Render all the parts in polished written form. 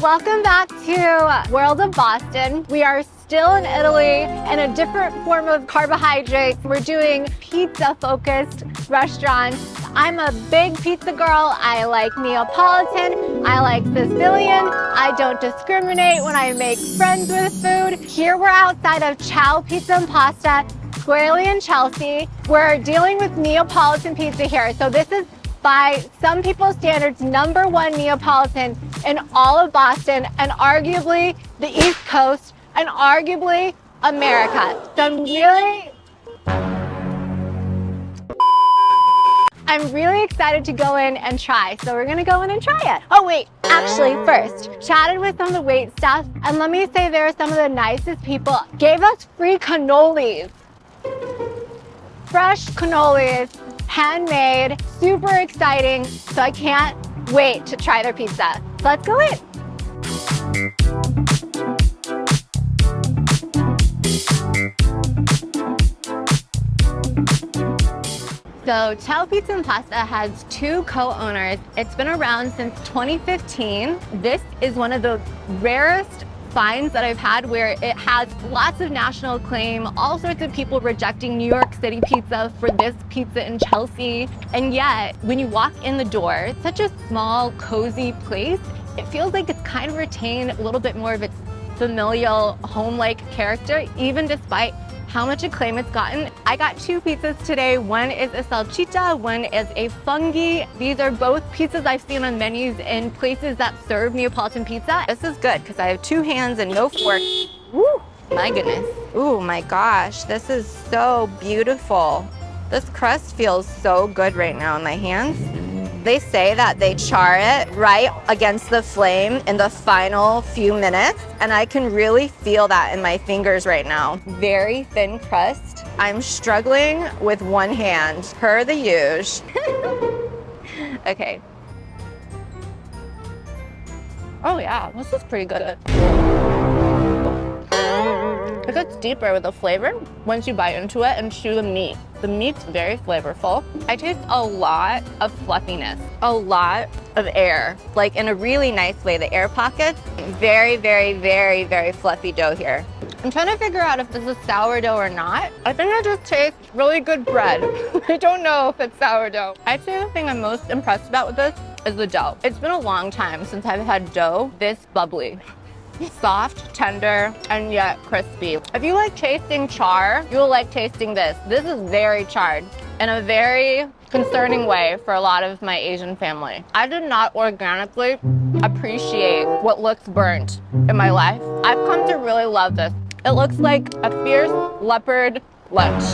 Welcome back to World of Boston. We are still in Italy in a different form of carbohydrates. We're doing pizza-focused restaurants. I'm a big pizza girl. I like Neapolitan. I like Sicilian. I don't discriminate when I make friends with food. Here we're outside of Ciao Pizza and Pasta, squarely in Chelsea. We're dealing with Neapolitan pizza here. So this is, by some people's standards, #1 Neapolitan in all of Boston and arguably the East Coast and arguably America. So I'm really excited to go in and try. So we're gonna go in and try it. Oh wait, actually first, chatted with some of the wait staff, and let me say they're some of the nicest people. Gave us free cannolis. Fresh cannolis, handmade, super exciting. So I can't wait to try their pizza. Let's go in. So Ciao Pizza and Pasta has 2 co-owners. It's been around since 2015. This is one of the rarest finds that I've had where it has lots of national acclaim, all sorts of people rejecting New York City pizza for this pizza in Chelsea. And yet, when you walk in the door, it's such a small, cozy place. It feels like it's kind of retained a little bit more of its familial, home-like character, even despite how much acclaim it's gotten. I got 2 pizzas today. One is a salchicha, one is a fungi. These are both pizzas I've seen on menus in places that serve Neapolitan pizza. This is good because I have 2 hands and no fork. Woo, my goodness. Ooh, my gosh, this is so beautiful. This crust feels so good right now in my hands. They say that they char it right against the flame in the final few minutes, and I can really feel that in my fingers right now. Very thin crust. I'm struggling with one hand, per the usual. Okay. Oh yeah, this is pretty good. It gets deeper with the flavor once you bite into it and chew the meat. The meat's very flavorful. I taste a lot of fluffiness, a lot of air, like in a really nice way, the air pockets. Very, very, very, very fluffy dough here. I'm trying to figure out if this is sourdough or not. I think I just taste really good bread. I don't know if it's sourdough. I'd say the thing I'm most impressed about with this is the dough. It's been a long time since I've had dough this bubbly. Soft, tender, and yet crispy. If you like tasting char, you'll like tasting this. This is very charred in a very concerning way for a lot of my Asian family. I did not organically appreciate what looks burnt in my life. I've come to really love this. It looks like a fierce leopard lunch.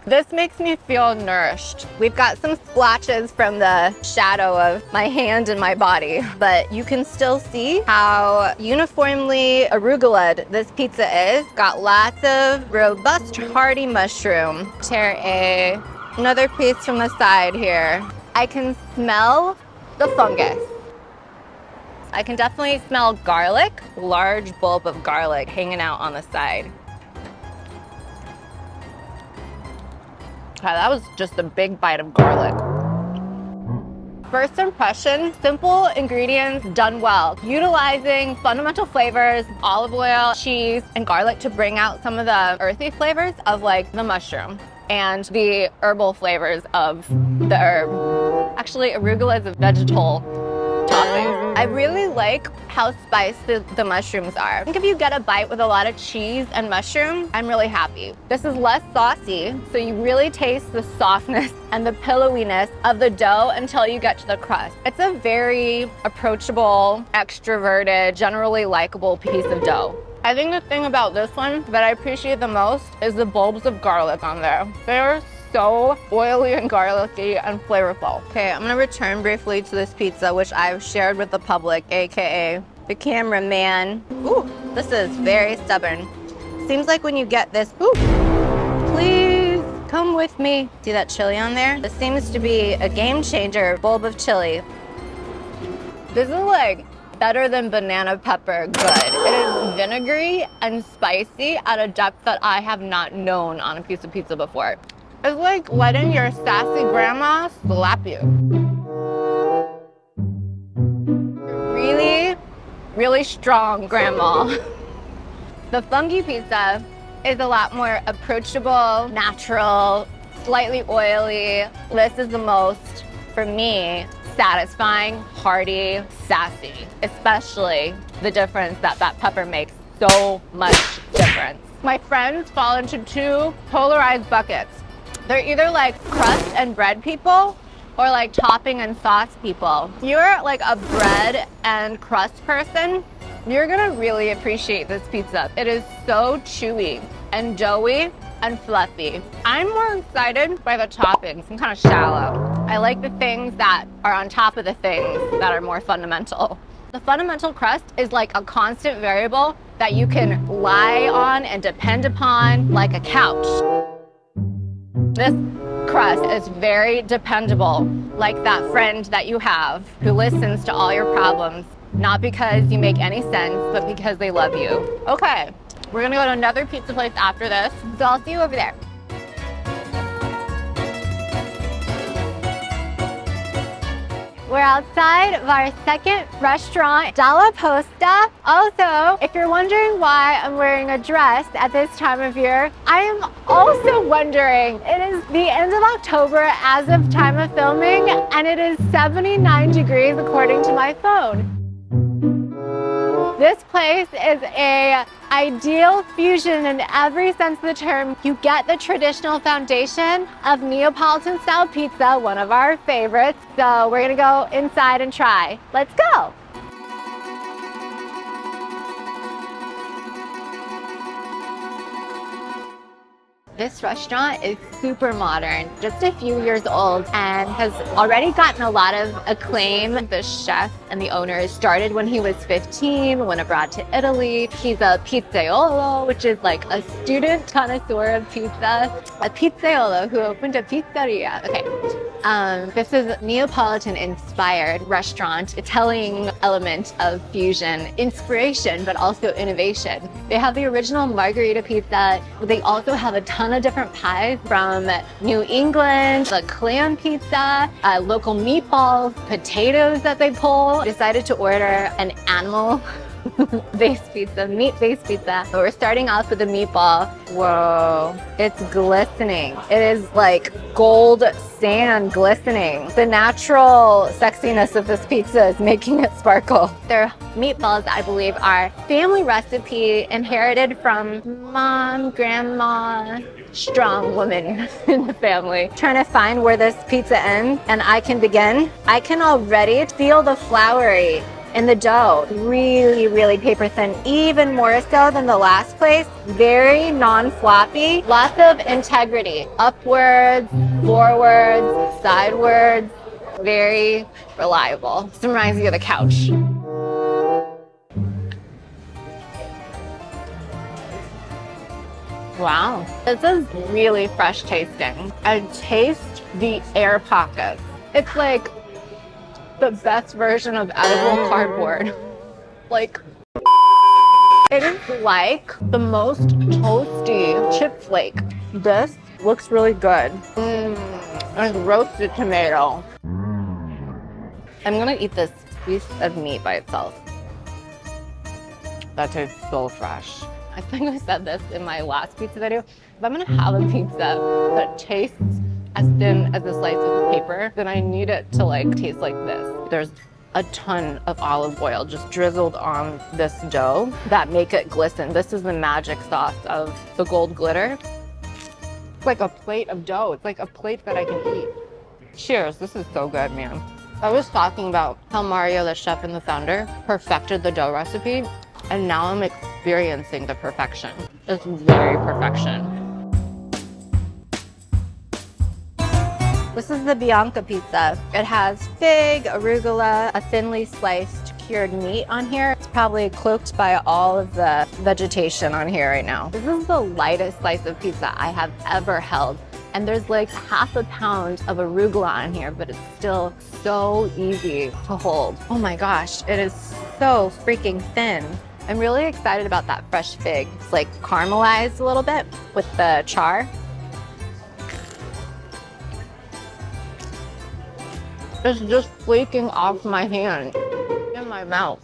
This makes me feel nourished. We've got some splotches from the shadow of my hand and my body, but you can still see how uniformly arugulated this pizza is. Got lots of robust, hearty mushroom. Tear another piece from the side here. I can smell the fungus. I can definitely smell garlic, large bulb of garlic hanging out on the side. Okay, that was just a big bite of garlic. First impression, simple ingredients done well. Utilizing fundamental flavors, olive oil, cheese, and garlic to bring out some of the earthy flavors of like the mushroom and the herbal flavors of the herb. Actually, arugula is a vegetal topping. I really like how spicy the mushrooms are. I think if you get a bite with a lot of cheese and mushroom, I'm really happy. This is less saucy, so you really taste the softness and the pillowiness of the dough until you get to the crust. It's a very approachable, extroverted, generally likable piece of dough. I think the thing about this one that I appreciate the most is the bulbs of garlic on there. They're so oily and garlicky and flavorful. Okay, I'm gonna return briefly to this pizza, which I've shared with the public, AKA the cameraman. Ooh, this is very stubborn. Seems like when you get this, ooh, please come with me. See that chili on there? This seems to be a game changer, bulb of chili. This is like better than banana pepper good. It is vinegary and spicy at a depth that I have not known on a piece of pizza before. It's like letting your sassy grandma slap you. really strong grandma. The fungi pizza is a lot more approachable, natural, slightly oily. This is the most, for me, satisfying, hearty, sassy, especially the difference that pepper makes so much difference. My friends fall into two polarized buckets. They're either like crust and bread people or like topping and sauce people. If you're like a bread and crust person, you're gonna really appreciate this pizza. It is so chewy and doughy and fluffy. I'm more excited by the toppings. I'm kind of shallow. I like the things that are on top of the things that are more fundamental. The fundamental crust is like a constant variable that you can lie on and depend upon like a couch. This crust is very dependable, like that friend that you have who listens to all your problems, not because you make any sense, but because they love you. Okay, we're gonna go to another pizza place after this, so I'll see you over there. We're outside of our second restaurant, LaPosta. Also, if you're wondering why I'm wearing a dress at this time of year, I am also wondering. It is the end of October as of time of filming, and it is 79 degrees according to my phone. This place is an ideal fusion in every sense of the term. You get the traditional foundation of Neapolitan style pizza, one of our favorites. So we're gonna go inside and try. Let's go. This restaurant is super modern, just a few years old, and has already gotten a lot of acclaim. The chef and the owner started when he was 15, went abroad to Italy. He's a pizzaiolo, which is like a student connoisseur of pizza. A pizzaiolo who opened a pizzeria. Okay. This is a Neapolitan-inspired restaurant, a telling element of fusion, inspiration, but also innovation. They have the original margherita pizza. They also have a ton of different pies from New England, the clam pizza, local meatballs, potatoes that they pull. Decided to order an animal based pizza, meat-based pizza. So we're starting off with the meatball. Whoa, it's glistening. It is like gold sand glistening. The natural sexiness of this pizza is making it sparkle. Their meatballs, I believe, are family recipe inherited from mom, grandma, strong woman in the family. Trying to find where this pizza ends and I can begin. I can already feel the floury in the dough. Really, really paper thin, even more so than the last place. Very non-floppy, lots of integrity. Upwards, forwards, sidewards, very reliable. This reminds me of the couch. Wow, this is really fresh tasting. I taste the air pockets. It's like the best version of edible cardboard. Like, it is like the most toasty chip flake. This looks really good. And roasted tomato. I'm gonna eat this piece of meat by itself. That tastes so fresh. I think I said this in my last pizza video. If I'm gonna have a pizza that tastes as thin as a slice of paper, then I need it to like taste like this. There's a ton of olive oil just drizzled on this dough that make it glisten. This is the magic sauce of the gold glitter. It's like a plate of dough. It's like a plate that I can eat. Cheers, this is so good, man. I was talking about how Mario, the chef and the founder, perfected the dough recipe, and now I'm experiencing the perfection. It's very perfection. This is the Bianca pizza. It has fig, arugula, a thinly sliced cured meat on here. It's probably cloaked by all of the vegetation on here right now. This is the lightest slice of pizza I have ever held. And there's like half a pound of arugula on here, but it's still so easy to hold. Oh my gosh, it is so freaking thin. I'm really excited about that fresh fig. It's like caramelized a little bit with the char. It's just flaking off my hand, in my mouth.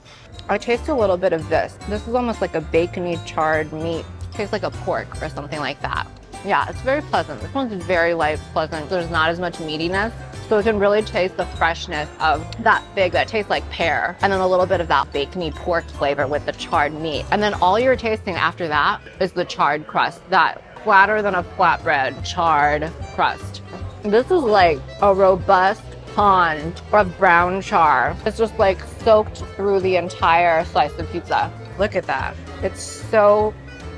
I taste a little bit of this. This is almost like a bacony charred meat. Tastes like a pork or something like that. Yeah, it's very pleasant. This one's very light, pleasant. There's not as much meatiness. So you can really taste the freshness of that fig that tastes like pear. And then a little bit of that bacony pork flavor with the charred meat. And then all you're tasting after that is the charred crust. That flatter than a flatbread charred crust. This is like a robust pond of brown char. It's just like soaked through the entire slice of pizza. Look at that. It's so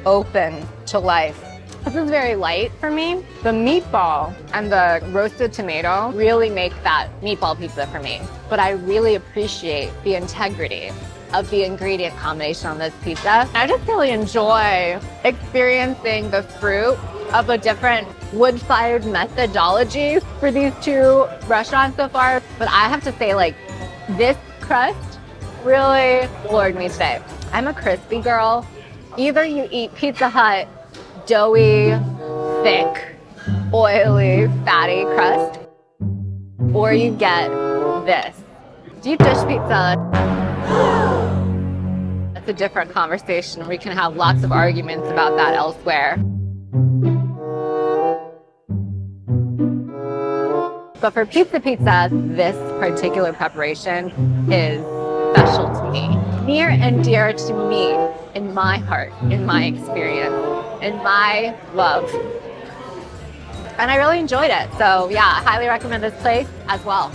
open to life. This is very light for me. The meatball and the roasted tomato really make that meatball pizza for me. But I really appreciate the integrity of the ingredient combination on this pizza. I just really enjoy experiencing the fruit of a different wood-fired methodology for these two restaurants so far. But I have to say, like, this crust really floored me today. I'm a crispy girl. Either you eat Pizza Hut doughy, thick, oily, fatty crust, or you get this deep dish pizza. That's a different conversation. We can have lots of arguments about that elsewhere. But for pizza, this particular preparation is special to me. Near and dear to me, in my heart, in my experience, in my love. And I really enjoyed it. So yeah, I highly recommend this place as well.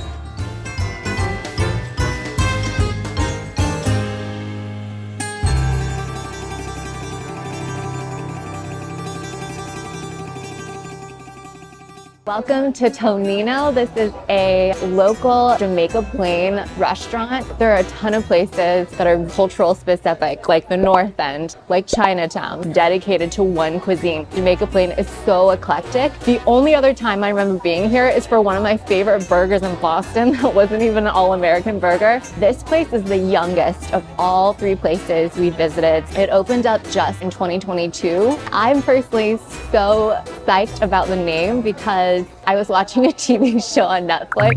Welcome to Tonino. This is a local Jamaica Plain restaurant. There are a ton of places that are cultural specific, like the North End, like Chinatown, dedicated to one cuisine. Jamaica Plain is so eclectic. The only other time I remember being here is for one of my favorite burgers in Boston that wasn't even an all-American burger. This place is the youngest of all three places we visited. It opened up just in 2022. I'm personally so psyched about the name because I was watching a TV show on Netflix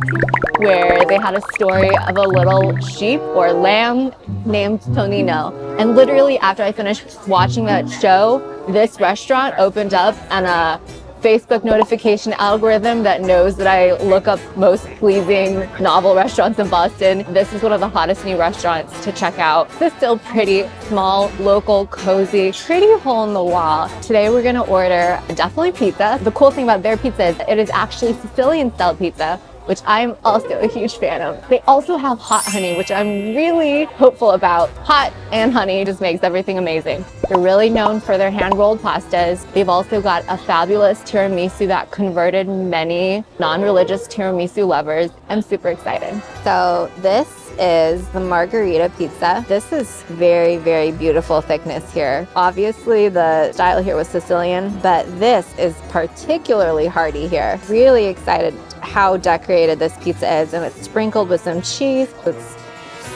where they had a story of a little sheep or lamb named Tonino. And literally after I finished watching that show, this restaurant opened up and a Facebook notification algorithm that knows that I look up most pleasing novel restaurants in Boston. This is one of the hottest new restaurants to check out. It's still pretty small, local, cozy, pretty hole in the wall. Today we're gonna order definitely pizza. The cool thing about their pizza is it is actually Sicilian style pizza, which I'm also a huge fan of. They also have hot honey, which I'm really hopeful about. Hot and honey just makes everything amazing. They're really known for their hand-rolled pastas. They've also got a fabulous tiramisu that converted many non-religious tiramisu lovers. I'm super excited. So this is the margarita pizza. This is very, very beautiful thickness here. Obviously the style here was Sicilian, but this is particularly hearty here. Really excited how decorated this pizza is, and it's sprinkled with some cheese. It's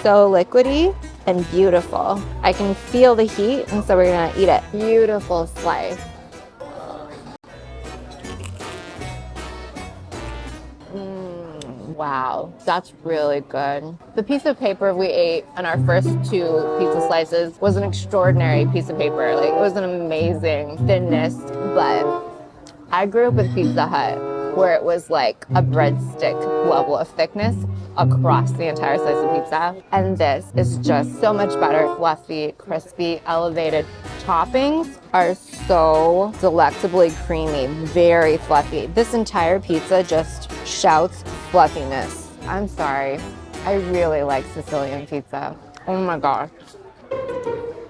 so liquidy and beautiful. I can feel the heat, and so we're gonna eat it. Beautiful slice. Wow, that's really good. The piece of paper we ate on our first two pizza slices was an extraordinary piece of paper. Like, it was an amazing thinness, but I grew up with Pizza Hut, where it was like a breadstick level of thickness across the entire slice of pizza. And this is just so much better. Fluffy, crispy, elevated. Toppings are so delectably creamy, very fluffy. This entire pizza just shouts fluffiness. I'm sorry. I really like Sicilian pizza. Oh my gosh.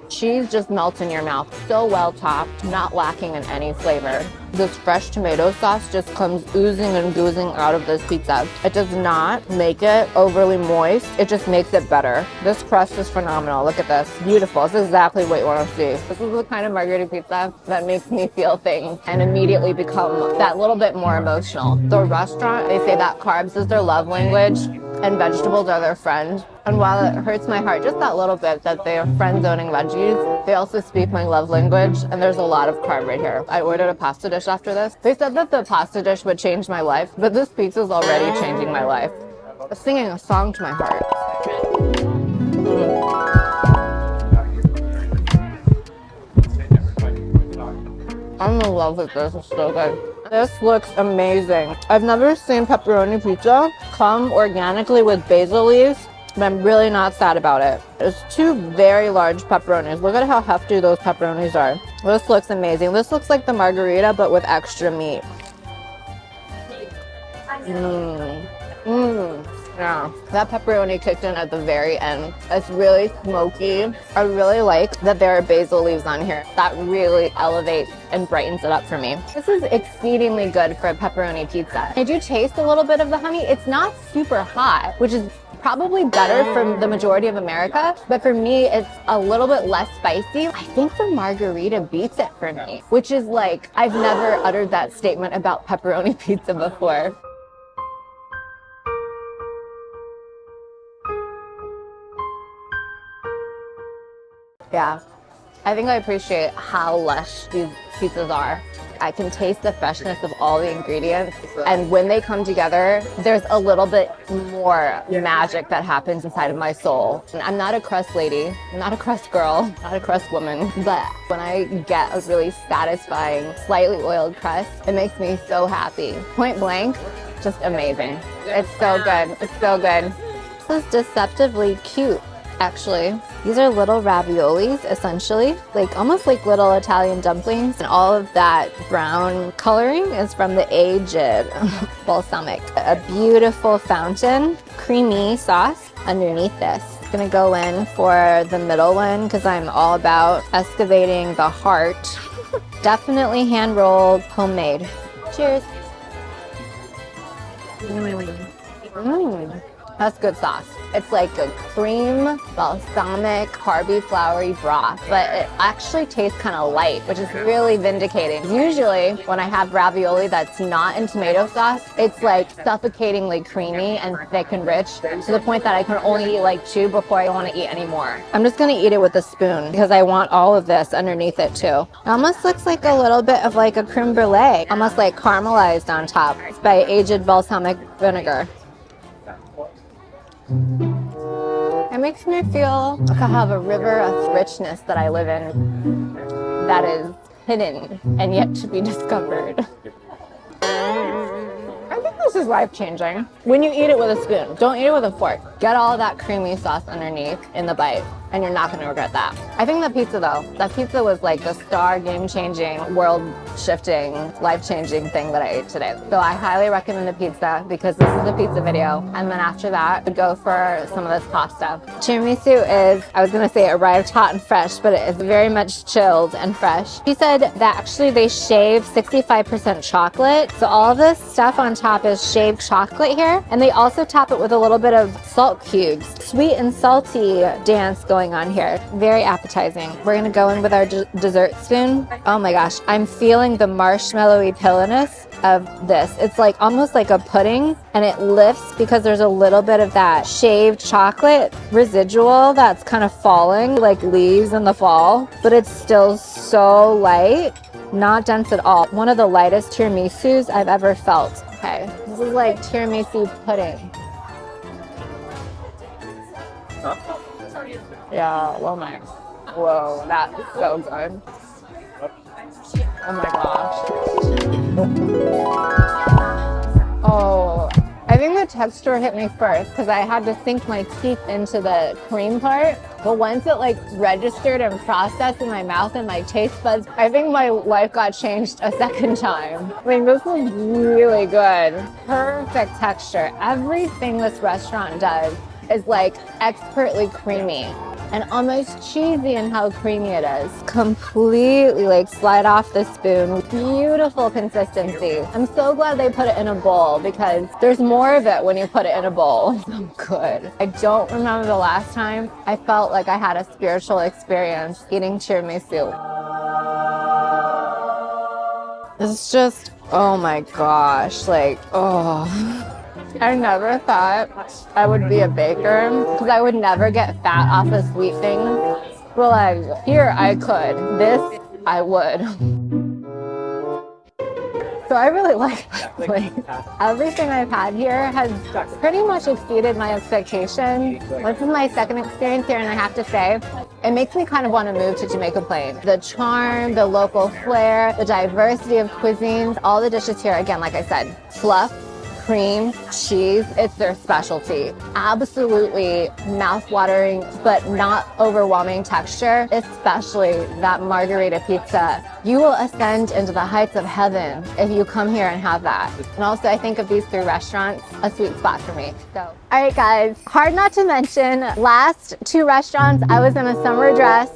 Cheese just melts in your mouth, so well topped, not lacking in any flavor. This fresh tomato sauce just comes oozing and goozing out of this pizza. It does not make it overly moist, it just makes it better. This crust is phenomenal. Look at this, beautiful. This is exactly what you want to see. This is the kind of margherita pizza that makes me feel things and immediately become that little bit more emotional. The restaurant, they say that carbs is their love language and vegetables are their friend. And while it hurts my heart just that little bit that they are friend-zoning veggies, they also speak my love language, and there's a lot of carb right here. I ordered a pasta dish after this. They said that the pasta dish would change my life, but this pizza is already changing my life. It's singing a song to my heart. I'm in love with this. It's so good. This looks amazing. I've never seen pepperoni pizza come organically with basil leaves, but I'm really not sad about it. It's two very large pepperonis. Look at how hefty those pepperonis are. This looks amazing. This looks like the margarita, but with extra meat. Yeah, that pepperoni kicked in at the very end. It's really smoky. I really like that there are basil leaves on here. That really elevates and brightens it up for me. This is exceedingly good for a pepperoni pizza. I do taste a little bit of the honey. It's not super hot, which is probably better for the majority of America, but for me, it's a little bit less spicy. I think the margarita beats it for me, which is like, I've never uttered that statement about pepperoni pizza before. Yeah, I think I appreciate how lush these pizzas are. I can taste the freshness of all the ingredients, and when they come together, there's a little bit more magic that happens inside of my soul. I'm not a crust lady, I'm not a crust girl, not a crust woman, but when I get a really satisfying, slightly oiled crust, it makes me so happy. Point blank, just amazing. It's so good, it's so good. This is deceptively cute. Actually, these are little raviolis, essentially, like almost like little Italian dumplings. And all of that brown coloring is from the aged balsamic. A beautiful fountain, creamy sauce underneath this. It's gonna go in for the middle one because I'm all about excavating the heart. Definitely hand-rolled, homemade. Cheers. That's good sauce. It's like a cream, balsamic, carby, floury broth, but it actually tastes kind of light, which is really vindicating. Usually, when I have ravioli that's not in tomato sauce, it's like suffocatingly creamy and thick and rich to the point that I can only eat like two before I want to eat any more. I'm just gonna eat it with a spoon because I want all of this underneath it too. It almost looks like a little bit of like a creme brulee, almost like caramelized on top. It's by aged balsamic vinegar. It makes me feel like I have a river of richness that I live in that is hidden and yet to be discovered. I think this is life-changing. When you eat it with a spoon, don't eat it with a fork. Get all that creamy sauce underneath in the bite, and you're not going to regret that. I think the pizza, though, that pizza was like the star game-changing, world-shifting, life-changing thing that I ate today. So I highly recommend the pizza because this is a pizza video. And then after that, I'd go for some of this pasta. Tiramisu is, I was going to say it arrived hot and fresh, but it is very much chilled and fresh. He said that actually they shave 65% chocolate. So all of this stuff on top is shaved chocolate here. And they also top it with a little bit of salt cubes. Sweet and salty dance going on here. Very appetizing. We're gonna go in with our dessert spoon. Oh my gosh, I'm feeling the marshmallowy pillowness of this. It's like almost like a pudding, and it lifts because there's a little bit of that shaved chocolate residual that's kind of falling like leaves in the fall, but it's still so light, not dense at all. One of the lightest tiramisus I've ever felt. Okay, this is like tiramisu pudding. Yeah, oh my, whoa, that's so good. Oh my gosh. Oh, I think the texture hit me first because I had to sink my teeth into the cream part. But once it like registered and processed in my mouth and my taste buds, I think my life got changed a second time. I mean, this was really good. Perfect texture. Everything this restaurant does is like expertly creamy and almost cheesy in how creamy it is. Completely like slide off the spoon. Beautiful consistency. I'm so glad they put it in a bowl because there's more of it when you put it in a bowl. So good. I don't remember the last time I felt like I had a spiritual experience eating tiramisu. It's just, oh my gosh, like, oh. I never thought I would be a baker because I would never get fat off of sweet things. But like, here I could. This, I would. So I really like this place. Everything I've had here has pretty much exceeded my expectations. This is my second experience here, and I have to say, It makes me kind of want to move to Jamaica Plain. The charm, the local flair, the diversity of cuisines, all the dishes here, again, like I said, fluff, cream, cheese, it's their specialty. Absolutely mouth-watering, but not overwhelming texture, especially that margarita pizza. You will ascend into the heights of heaven if you come here and have that. And also, I think of these 3 restaurants, a sweet spot for me. So, all right, guys, hard not to mention, last 2 restaurants, I was in a summer dress.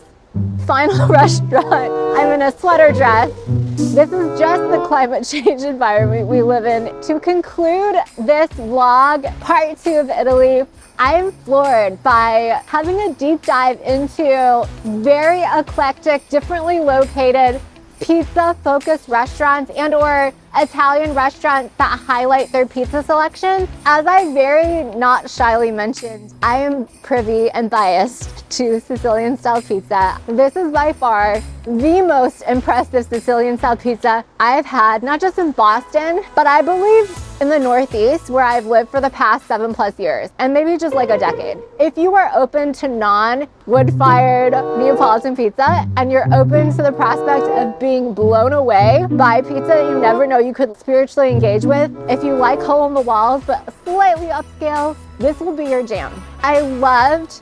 Final restaurant, I'm in a sweater dress. This is just the climate change environment we live in. To conclude this vlog, part 2 of Italy, I am floored by having a deep dive into very eclectic, differently located, pizza-focused restaurants and or Italian restaurants that highlight their pizza selection. As I very not shyly mentioned, I am privy and biased to Sicilian style pizza. This is by far the most impressive Sicilian style pizza I've had, not just in Boston, but I believe in the Northeast, where I've lived for the past 7+ years, and maybe just like a decade. If you are open to non-wood-fired Neapolitan pizza, and you're open to the prospect of being blown away by pizza you never know you could spiritually engage with, if you like hole in the walls but slightly upscale, this will be your jam. I loved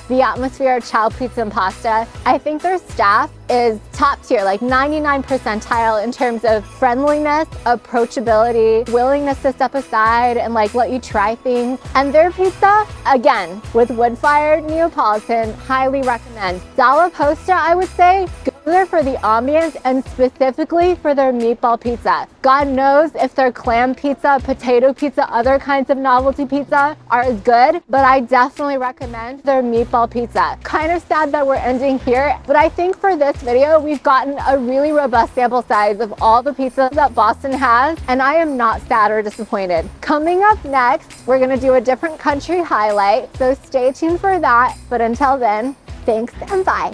the atmosphere of Ciao Pizza and Pasta. I think their staff is top tier, like 99 percentile in terms of friendliness, approachability, willingness to step aside and like let you try things. And their pizza, again, with wood-fired Neapolitan, highly recommend. LaPosta, I would say, go there for the ambience and specifically for their meatball pizza. God knows if their clam pizza, potato pizza, other kinds of novelty pizza are as good, but I definitely recommend their meatball pizza. Kind of sad that we're ending here, but I think for this video, we've gotten a really robust sample size of all the pizzas that Boston has, and I am not sad or disappointed. Coming up next, we're gonna do a different country highlight, so stay tuned for that. But until then, thanks and bye.